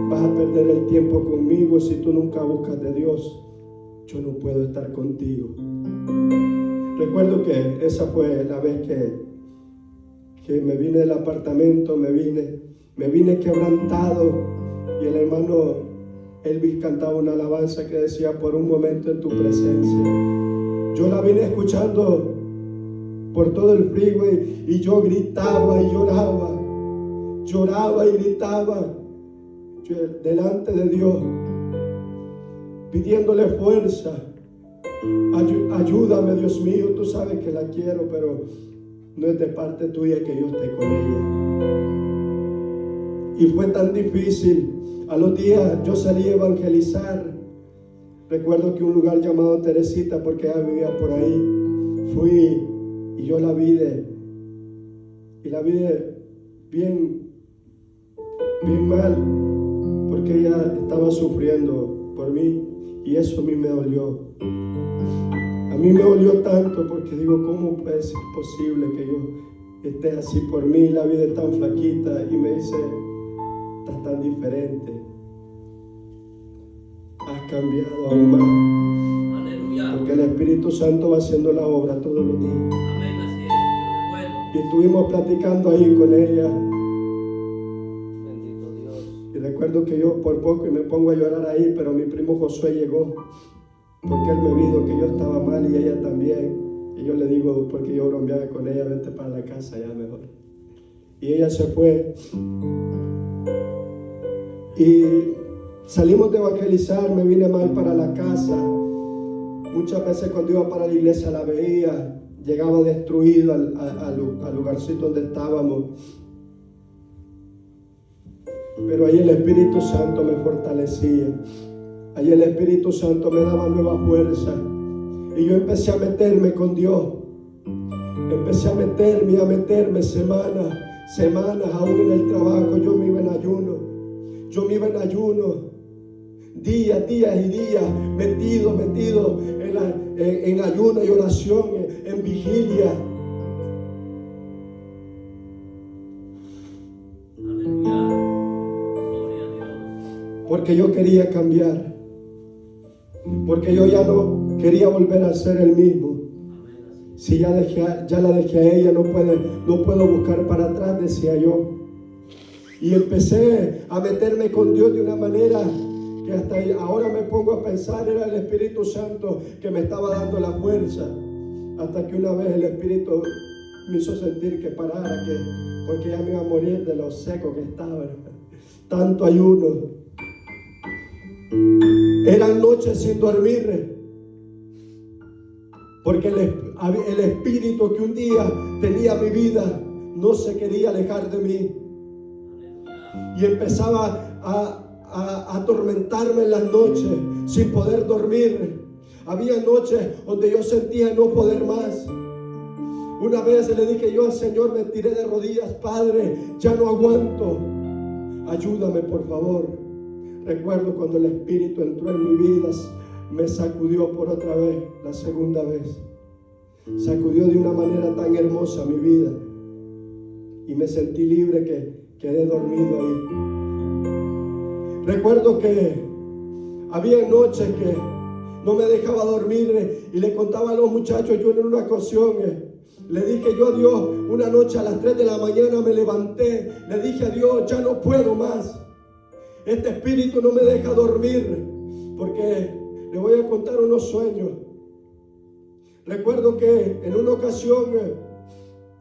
Vas a perder el tiempo conmigo si tú nunca buscas de Dios. Yo no puedo estar contigo. Recuerdo que esa fue la vez que me vine del apartamento, me vine quebrantado. Y el hermano Elvis cantaba una alabanza que decía, por un momento en tu presencia. Yo la vine escuchando por todo el freeway y yo gritaba y lloraba. Lloraba y gritaba delante de Dios, pidiéndole fuerza. Ayúdame, Dios mío, tú sabes que la quiero, pero no es de parte tuya que yo esté con ella. Y fue tan difícil. A los días yo salí a evangelizar. Recuerdo que un lugar llamado Teresita, porque ella vivía por ahí, fui y yo la vi bien mal, porque ella estaba sufriendo por mí y eso a mí me dolió. A mí me dolió tanto porque digo, ¿cómo puede ser posible que yo esté así por mí? La vida es tan flaquita y me dice, estás tan diferente. Has cambiado aún más. Aleluya. Porque el Espíritu Santo va haciendo la obra todos los días. Amén, así es. Dios es bueno. Y estuvimos platicando ahí con ella. Bendito Dios. Y recuerdo que yo por poco y me pongo a llorar ahí, pero mi primo Josué llegó. Porque él me vio que yo estaba mal y ella también. Y yo le digo, porque yo bromeaba con ella, vente para la casa ya mejor. Y ella se fue. Y salimos de evangelizar, me vine mal para la casa. Muchas veces cuando iba para la iglesia la veía, llegaba destruido al lugarcito donde estábamos. Pero ahí el Espíritu Santo me fortalecía. Ahí el Espíritu Santo me daba nueva fuerza. Y yo empecé a meterme con Dios. Empecé a meterme semanas aún en el trabajo. Yo me iba en ayuno. Días y días, metido en ayuno y oración, en vigilia. Aleluya. Gloria a Dios. Porque yo quería cambiar. Porque yo ya no quería volver a ser el mismo. Amén, así es. Si ya la dejé a ella, no puedo buscar para atrás, decía yo. Y empecé a meterme con Dios de una manera que hasta ahora me pongo a pensar, era el Espíritu Santo que me estaba dando la fuerza. Hasta que una vez el Espíritu me hizo sentir que parara, porque ya me iba a morir de lo seco que estaba. Tanto ayuno. Eran noches sin dormir. Porque el espíritu que un día tenía mi vida no se quería alejar de mí. Y empezaba a atormentarme en las noches sin poder dormir. Había noches donde yo sentía no poder más. Una vez le dije yo al Señor, me tiré de rodillas: Padre, ya no aguanto, ayúdame por favor. Recuerdo cuando el Espíritu entró en mi vida, me sacudió por otra vez, la segunda vez. Sacudió de una manera tan hermosa mi vida y me sentí libre que quedé dormido ahí. Recuerdo que había noches que no me dejaba dormir y le contaba a los muchachos. Yo en una ocasión le dije yo a Dios, una noche a las 3 de la mañana me levanté, le dije a Dios: ya no puedo más, este espíritu no me deja dormir. Porque le voy a contar unos sueños. Recuerdo que en una ocasión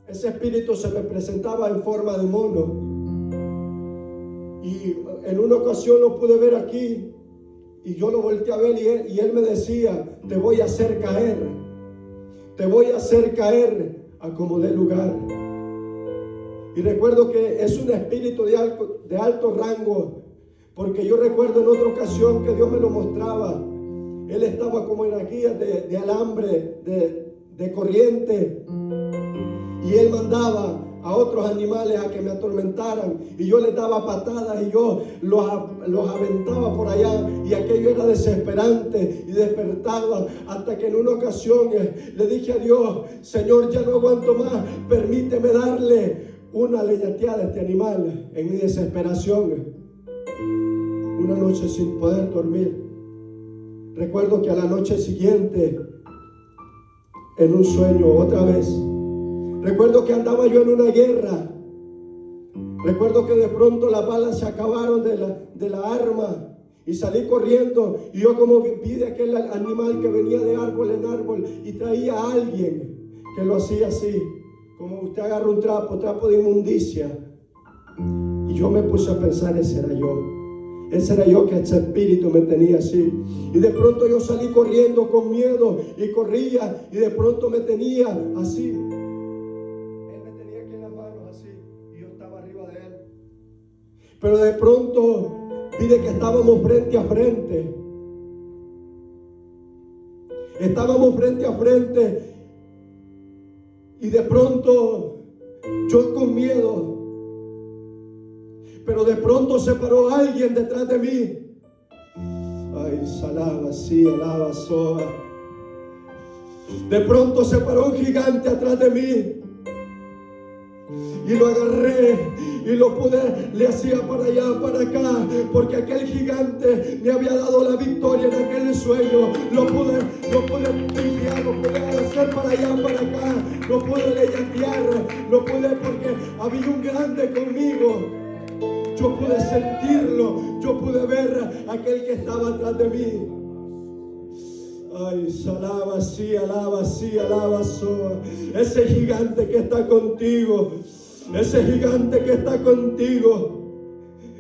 ese espíritu se me presentaba en forma de mono, y en una ocasión lo pude ver aquí y yo lo volteé a ver y él me decía: te voy a hacer caer, te voy a hacer caer a como dé lugar. Y recuerdo que es un espíritu de alto rango, porque yo recuerdo en otra ocasión que Dios me lo mostraba. Él estaba como en las guías de alambre, de corriente, y él mandaba a otros animales a que me atormentaran, y yo les daba patadas y yo los aventaba por allá, y aquello era desesperante y despertaba, hasta que en una ocasión le dije a Dios: Señor, ya no aguanto más, permíteme darle una leñateada a este animal. En mi desesperación, una noche sin poder dormir, recuerdo que a la noche siguiente, en un sueño otra vez, recuerdo que andaba yo en una guerra. Recuerdo que de pronto las balas se acabaron de la arma y salí corriendo, y yo como vi de aquel animal que venía de árbol en árbol y traía a alguien que lo hacía así, como usted agarra un trapo de inmundicia. Y yo me puse a pensar: ese era yo, que ese espíritu me tenía así. Y de pronto yo salí corriendo con miedo y corría, y de pronto me tenía así. Él me tenía aquí en las manos así y yo estaba arriba de él. Pero de pronto vi de que estábamos frente a frente. Estábamos frente a frente, y de pronto yo con miedo, pero de pronto se paró alguien detrás de mí. Ay, salaba, sí, alaba, soa. De pronto se paró un gigante atrás de mí, y lo agarré y lo pude, le hacía para allá, para acá, porque aquel gigante me había dado la victoria en aquel sueño. Lo pude limpiar, lo pude hacer para allá, para acá, lo pude leñatear, lo pude, porque había un grande conmigo. Yo pude sentirlo, yo pude ver a aquel que estaba atrás de mí. Ay, alaba, sí, alaba, soa. Ese gigante que está contigo, ese gigante que está contigo,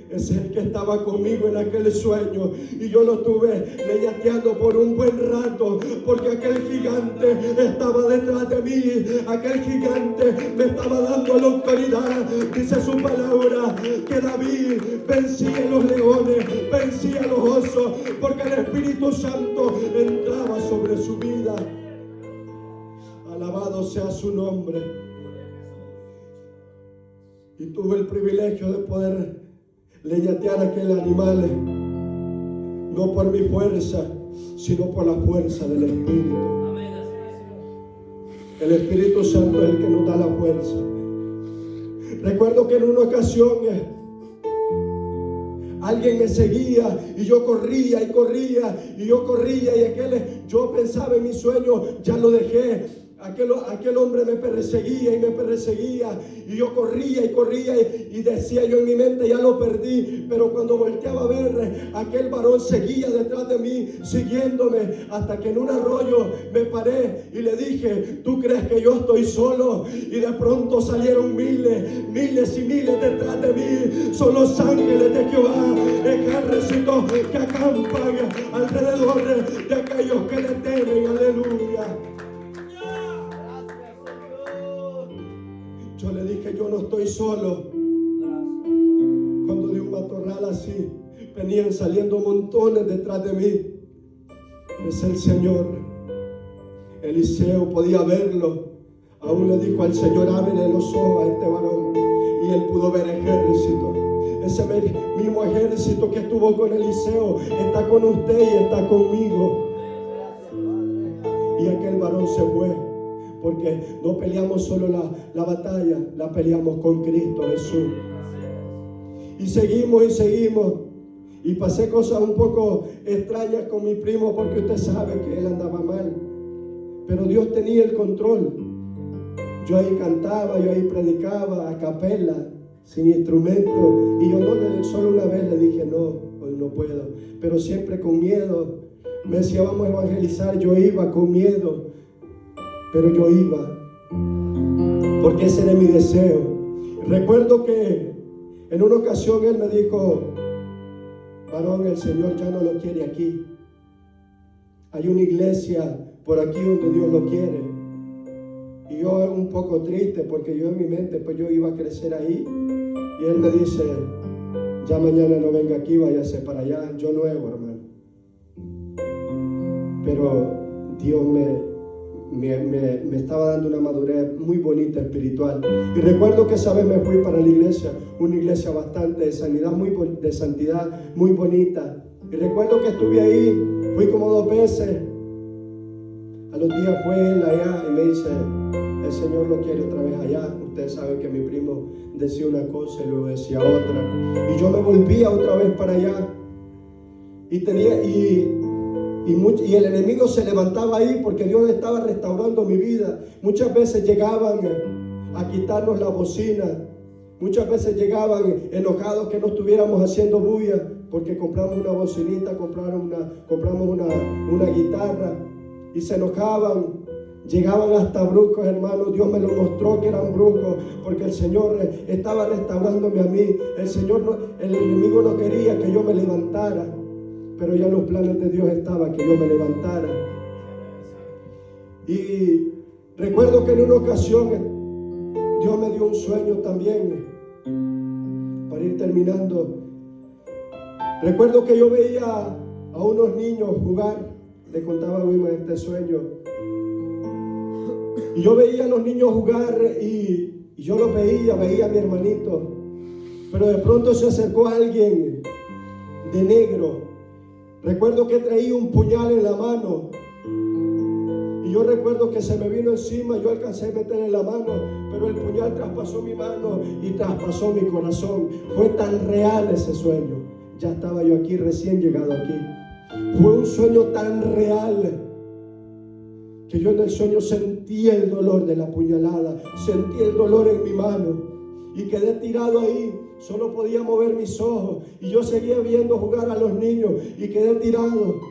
es el que estaba conmigo en aquel sueño, y yo lo tuve leñateando por un buen rato, porque aquel gigante estaba detrás de mí. Aquel gigante me estaba dando la autoridad. Dice su palabra que David vencía a los leones, vencía a los osos, porque el Espíritu Santo entraba sobre su vida. Alabado sea su nombre. Y tuve el privilegio de poder leñatear a aquel animal, no por mi fuerza, sino por la fuerza del Espíritu. El Espíritu Santo es el que nos da la fuerza. Recuerdo que en una ocasión alguien me seguía, y yo corría y corría, y yo pensaba en mi sueño: ya lo dejé. Aquel hombre me perseguía y me perseguía, y yo corría y corría, y decía yo en mi mente: ya lo perdí. Pero cuando volteaba a ver, aquel varón seguía detrás de mí, siguiéndome, hasta que en un arroyo me paré y le dije: ¿tú crees que yo estoy solo? Y de pronto salieron miles y miles detrás de mí. Son los ángeles de Jehová, ejércitos que acampan alrededor de aquellos que le temen. Aleluya. yo no estoy solo. Cuando de un matorral así venían saliendo montones detrás de mí. Es el Señor. Eliseo podía verlo. Aún le dijo al Señor: ábrele los ojos a este varón. Y él pudo ver ejército. Ese mismo ejército que estuvo con Eliseo está con usted y está conmigo. Y aquel varón se fue, porque no peleamos solo la batalla, la peleamos con Cristo Jesús. Y seguimos. Y pasé cosas un poco extrañas con mi primo, porque usted sabe que él andaba mal. Pero Dios tenía el control. Yo ahí cantaba, yo ahí predicaba a capela, sin instrumento. Y yo solo una vez le dije: no, hoy no puedo. Pero siempre con miedo. Me decía: vamos a evangelizar. Yo iba con miedo, pero yo iba, porque ese era mi deseo. Recuerdo que en una ocasión él me dijo: varón, el Señor ya no lo quiere aquí. Hay una iglesia por aquí donde Dios lo quiere. Y yo un poco triste, porque yo en mi mente pues yo iba a crecer ahí. Y él me dice: ya mañana no venga aquí, váyase para allá. Yo nuevo, hermano. Pero Dios me estaba dando una madurez muy bonita espiritual. Y recuerdo que esa vez me fui para la iglesia, una iglesia bastante de sanidad, de santidad, muy bonita. Y recuerdo que estuve ahí, fui como 2 veces. A los días fue él allá y me dice: el Señor lo quiere otra vez allá. Ustedes saben que mi primo decía una cosa y luego decía otra. Y yo me volvía otra vez para allá. Y el enemigo se levantaba ahí, porque Dios estaba restaurando mi vida. Muchas veces llegaban a quitarnos la bocina. Muchas veces llegaban enojados que no estuviéramos haciendo bulla, porque compramos una bocinita, compramos una guitarra, y se enojaban. Llegaban hasta brujos, hermanos. Dios me lo mostró que eran brujos, porque el Señor estaba restaurándome a mí. El enemigo no quería que yo me levantara, pero ya los planes de Dios estaban que yo me levantara. Y recuerdo que en una ocasión Dios me dio un sueño también, para ir terminando. Recuerdo que yo veía a unos niños jugar. Le contaba a Wilma este sueño. Y yo veía a los niños jugar y yo los veía a mi hermanito. Pero de pronto se acercó alguien de negro. Recuerdo que traía un puñal en la mano. Y yo recuerdo que se me vino encima. Yo alcancé a meterle la mano, pero el puñal traspasó mi mano y traspasó mi corazón. Fue tan real ese sueño. Ya estaba yo aquí, recién llegado aquí. Fue un sueño tan real que yo en el sueño sentí el dolor de la puñalada, sentí el dolor en mi mano y quedé tirado ahí. Solo podía mover mis ojos y yo seguía viendo jugar a los niños y quedé tirado.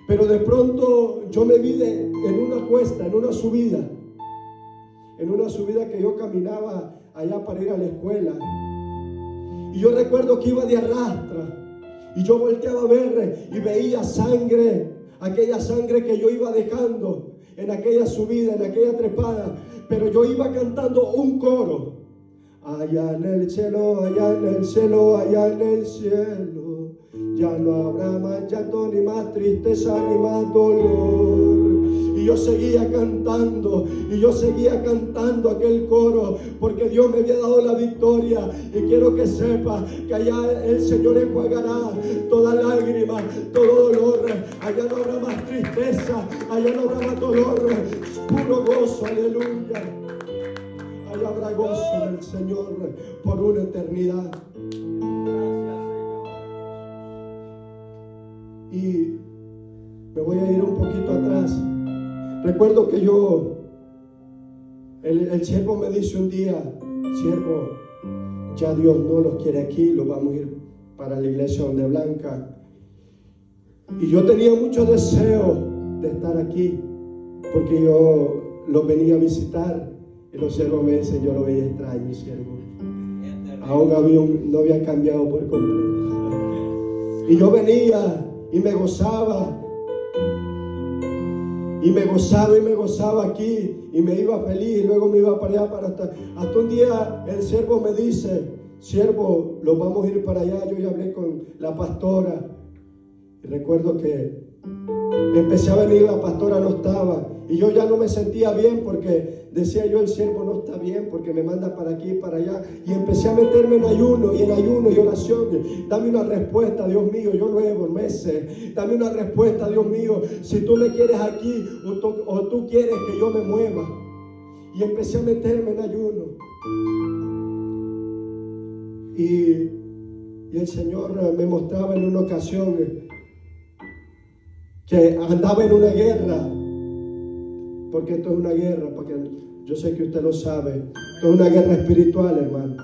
Pero de pronto yo me vi en una cuesta, en una subida que yo caminaba allá para ir a la escuela. Y yo recuerdo que iba de arrastra. Y yo volteaba a ver y veía sangre, aquella sangre que yo iba dejando en aquella subida, en aquella trepada. Pero yo iba cantando un coro: allá en el cielo, allá en el cielo, allá en el cielo, ya no habrá más llanto, ni más tristeza, ni más dolor. Y yo seguía cantando aquel coro, porque Dios me había dado la victoria. Y quiero que sepa que allá el Señor enjuagará toda lágrima, todo dolor. Allá no habrá más tristeza, allá no habrá más dolor, puro gozo, aleluya. Allá habrá gozo del Señor por una eternidad. Y me voy a ir un poquito atrás. Recuerdo que el siervo me dice un día: siervo, ya Dios no los quiere aquí, los vamos a ir para la iglesia donde Blanca. Y yo tenía mucho deseo de estar aquí, porque yo los venía a visitar. Y los siervos me dicen: yo lo veía extraño, siervo. Aún no había cambiado por completo. Y yo venía y me gozaba. Y me gozaba aquí y me iba feliz y luego me iba para allá hasta un día el siervo me dice: siervo, los vamos a ir para allá. Yo ya hablé con la pastora y recuerdo que empecé a venir, la pastora no estaba y yo ya no me sentía bien porque decía yo: el siervo no está bien porque me manda para aquí y para allá. Y empecé a meterme en ayuno y oración. Dame una respuesta, Dios mío, yo nuevo meses. Dame una respuesta, Dios mío, si tú me quieres aquí o tú quieres que yo me mueva. Y empecé a meterme en ayuno. Y el Señor me mostraba en una ocasión que andaba en una guerra, porque esto es una guerra, porque yo sé que usted lo sabe, esto es una guerra espiritual, hermano.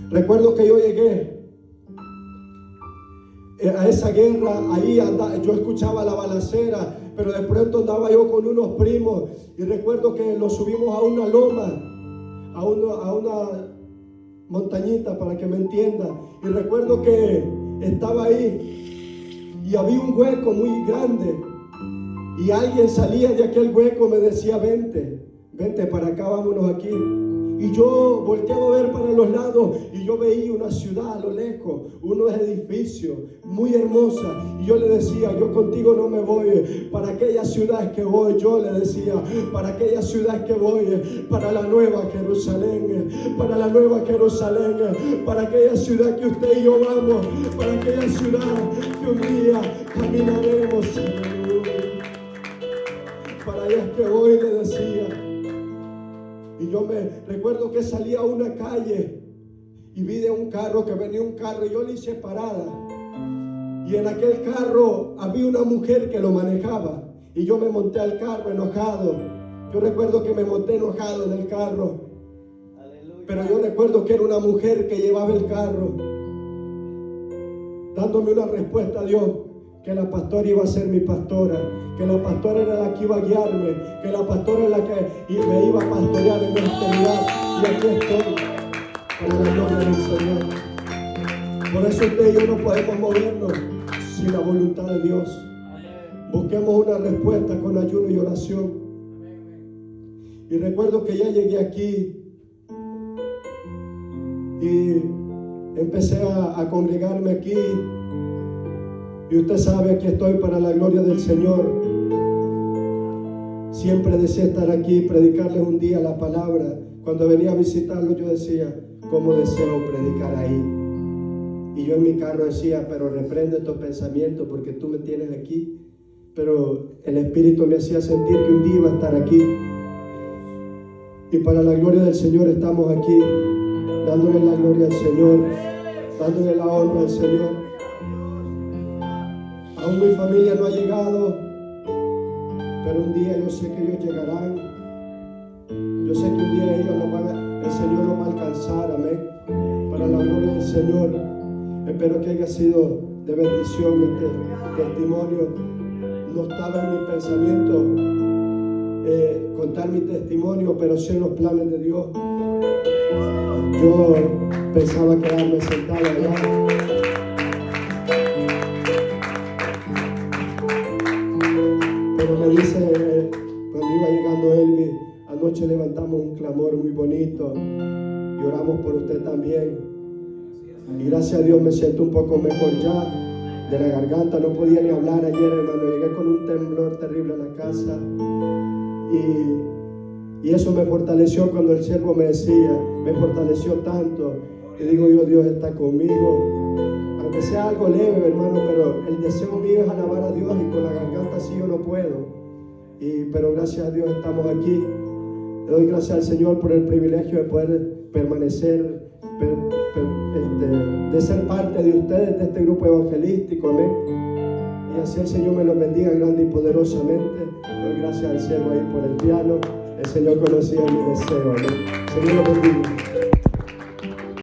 Recuerdo que yo llegué a esa guerra, ahí andaba, yo escuchaba la balacera, pero de pronto andaba yo con unos primos y recuerdo que los subimos a una loma, a una montañita, para que me entienda. Y recuerdo que estaba ahí y había un hueco muy grande y alguien salía de aquel hueco, me decía: vente para acá, vámonos aquí. Y yo volteaba a ver para los lados y yo veía una ciudad a lo lejos, unos edificios muy hermosos. Y yo le decía: yo contigo no me voy para aquella ciudad que voy. Yo le decía: para aquella ciudad que voy, para la nueva Jerusalén, para la nueva Jerusalén, para aquella ciudad que usted y yo vamos, para aquella ciudad que un día caminaremos. Para allá es que voy, le decía. Y yo me recuerdo que salí a una calle y vi de un carro, que venía un carro, y yo le hice parada. Y en aquel carro había una mujer que lo manejaba. Y yo me monté al carro enojado. Yo recuerdo que me monté enojado en el carro. Pero yo recuerdo que era una mujer que llevaba el carro, dándome una respuesta a Dios, que la pastora iba a ser mi pastora, que la pastora era la que iba a guiarme, que la pastora era la que me iba a pastorear en este lugar. Y aquí estoy, para la gloria del Señor. Por eso usted y yo no podemos movernos sin la voluntad de Dios. Busquemos una respuesta con ayuno y oración. Y recuerdo que ya llegué aquí y empecé a congregarme aquí. Y usted sabe que estoy para la gloria del Señor. Siempre deseé estar aquí y predicarles un día la palabra. Cuando venía a visitarlos yo decía: ¿cómo deseo predicar ahí? Y yo en mi carro decía: pero reprende estos pensamientos porque tú me tienes aquí. Pero el Espíritu me hacía sentir que un día iba a estar aquí. Y para la gloria del Señor estamos aquí, dándole la gloria al Señor, dándole la honra al Señor. Aún mi familia no ha llegado, pero un día yo sé que ellos llegarán. Yo sé que un día ellos el Señor los va a alcanzar, amén. Para la gloria del Señor. Espero que haya sido de bendición este testimonio. No estaba en mi pensamiento contar mi testimonio, pero sí en los planes de Dios. Yo pensaba quedarme sentado allá. Pero me dice, cuando iba llegando Elvi, anoche levantamos un clamor muy bonito y oramos por usted también. Y gracias a Dios me siento un poco mejor ya de la garganta. No podía ni hablar ayer, hermano. Llegué con un temblor terrible a la casa. Y eso me fortaleció cuando el siervo me decía, me fortaleció tanto. Y digo yo: Dios está conmigo. Aunque sea algo leve, hermano, pero el deseo mío es alabar a Dios, y con la garganta así yo no puedo. Pero gracias a Dios estamos aquí. Le doy gracias al Señor por el privilegio de poder permanecer, de ser parte de ustedes, de este grupo evangelístico, amén. Y así el Señor me los bendiga grande y poderosamente. Doy gracias al cielo ahí por el piano. El Señor conocía mi deseo, amén. Señor los bendiga.